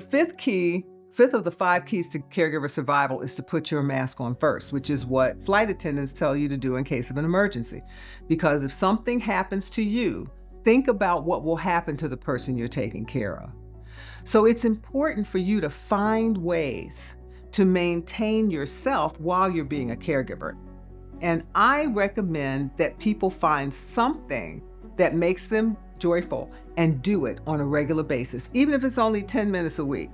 fifth of the 5 keys to caregiver survival is to put your mask on first, which is what flight attendants tell you to do in case of an emergency. Because if something happens to you, think about what will happen to the person you're taking care of. So it's important for you to find ways to maintain yourself while you're being a caregiver. And I recommend that people find something that makes them joyful and do it on a regular basis, even if it's only 10 minutes a week.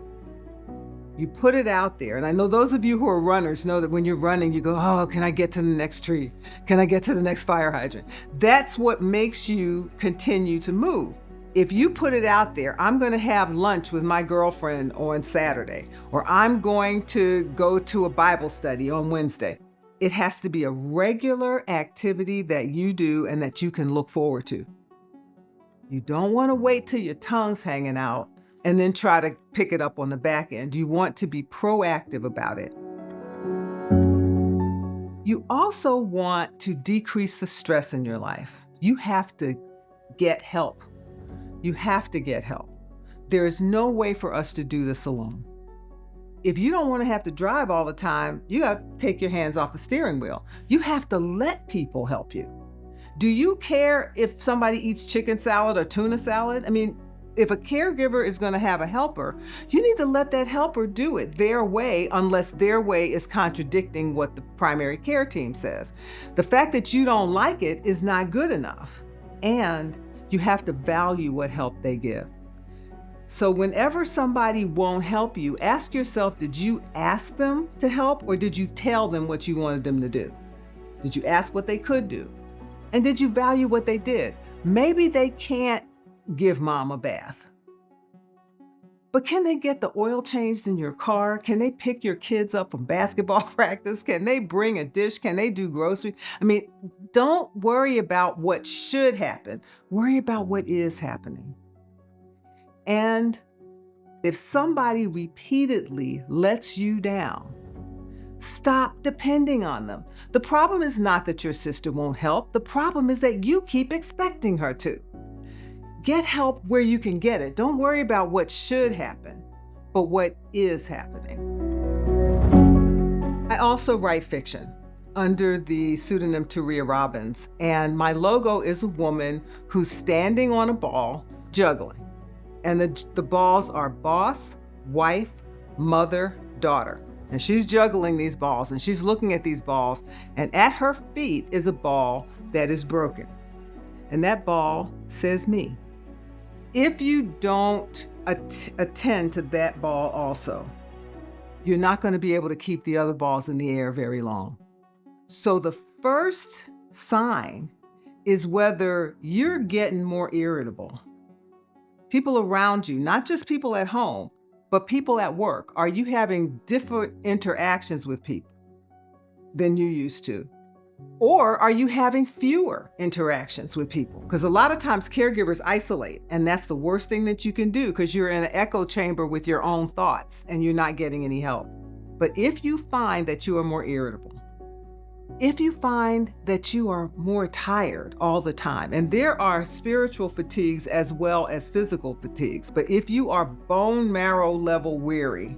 You put it out there. And I know those of you who are runners know that when you're running, you go, oh, can I get to the next tree? Can I get to the next fire hydrant? That's what makes you continue to move. If you put it out there, I'm going to have lunch with my girlfriend on Saturday, or I'm going to go to a Bible study on Wednesday. It has to be a regular activity that you do and that you can look forward to. You don't want to wait till your tongue's hanging out and then try to pick it up on the back end. You want to be proactive about it. You also want to decrease the stress in your life. You have to get help. You have to get help. There is no way for us to do this alone. If you don't want to have to drive all the time, you got to take your hands off the steering wheel. You have to let people help you. Do you care if somebody eats chicken salad or tuna salad? I mean, if a caregiver is going to have a helper, you need to let that helper do it their way, unless their way is contradicting what the primary care team says. The fact that you don't like it is not good enough. And you have to value what help they give. So whenever somebody won't help you, ask yourself, did you ask them to help, or did you tell them what you wanted them to do? Did you ask what they could do? And did you value what they did? Maybe they can't give mom a bath, but can they get the oil changed in your car? Can they pick your kids up from basketball practice? Can they bring a dish? Can they do groceries? I mean, don't worry about what should happen. Worry about what is happening. And if somebody repeatedly lets you down, stop depending on them. The problem is not that your sister won't help. The problem is that you keep expecting her to. Get help where you can get it. Don't worry about what should happen, but what is happening. I also write fiction under the pseudonym Cheryl Robbins, and my logo is a woman who's standing on a ball, juggling. And the balls are boss, wife, mother, daughter. And she's juggling these balls, and she's looking at these balls, and at her feet is a ball that is broken. And that ball says me. If you don't attend to that ball also, you're not going to be able to keep the other balls in the air very long. So the first sign is whether you're getting more irritable. People around you, not just people at home, but people at work. Are you having different interactions with people than you used to? Or are you having fewer interactions with people? Because a lot of times caregivers isolate, and that's the worst thing that you can do, because you're in an echo chamber with your own thoughts and you're not getting any help. But if you find that you are more irritable, if you find that you are more tired all the time, and there are spiritual fatigues as well as physical fatigues, but if you are bone marrow level weary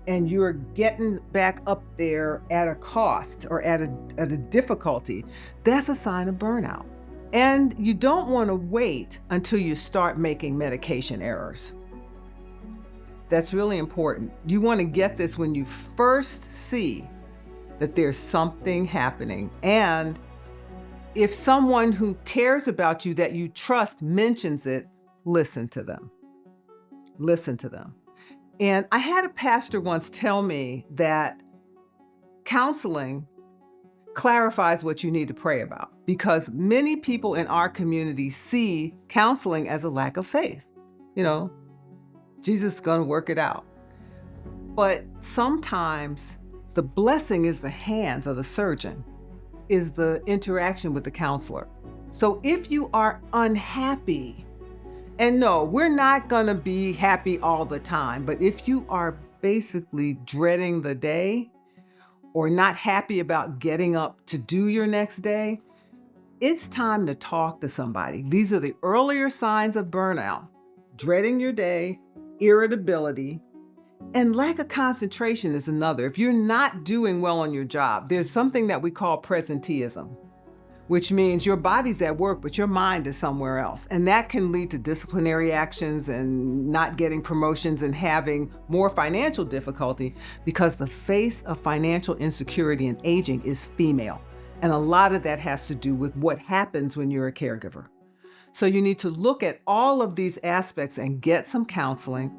and you're getting back up there at a cost or at a difficulty, that's a sign of burnout. And you don't want to wait until you start making medication errors. That's really important. You want to get this when you first see that there's something happening. And if someone who cares about you that you trust mentions it, listen to them. Listen to them. And I had a pastor once tell me that counseling clarifies what you need to pray about, because many people in our community see counseling as a lack of faith. You know, Jesus is going to work it out. But sometimes the blessing is the hands of the surgeon, is the interaction with the counselor. So if you are unhappy, and no, we're not going to be happy all the time, but if you are basically dreading the day or not happy about getting up to do your next day, it's time to talk to somebody. These are the earlier signs of burnout: dreading your day, irritability, And lack of concentration is another. If you're not doing well on your job, there's something that we call presenteeism, which means your body's at work, but your mind is somewhere else. And that can lead to disciplinary actions and not getting promotions and having more financial difficulty, because the face of financial insecurity and aging is female. And a lot of that has to do with what happens when you're a caregiver. So you need to look at all of these aspects and get some counseling.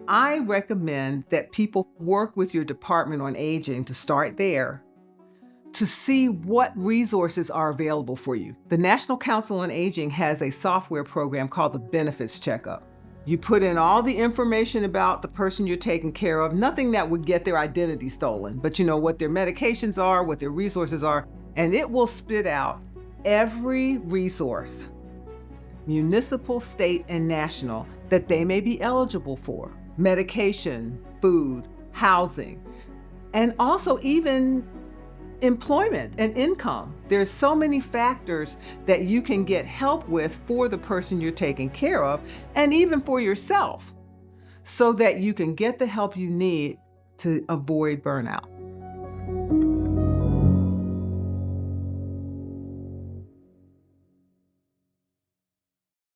I recommend that people work with your department on aging to start there, to see what resources are available for you. The National Council on Aging has a software program called the Benefits Checkup. You put in all the information about the person you're taking care of, nothing that would get their identity stolen, but you know what their medications are, what their resources are, and it will spit out every resource, municipal, state, and national, that they may be eligible for. Medication, food, housing, and also even employment and income. There's so many factors that you can get help with for the person you're taking care of, and even for yourself, so that you can get the help you need to avoid burnout.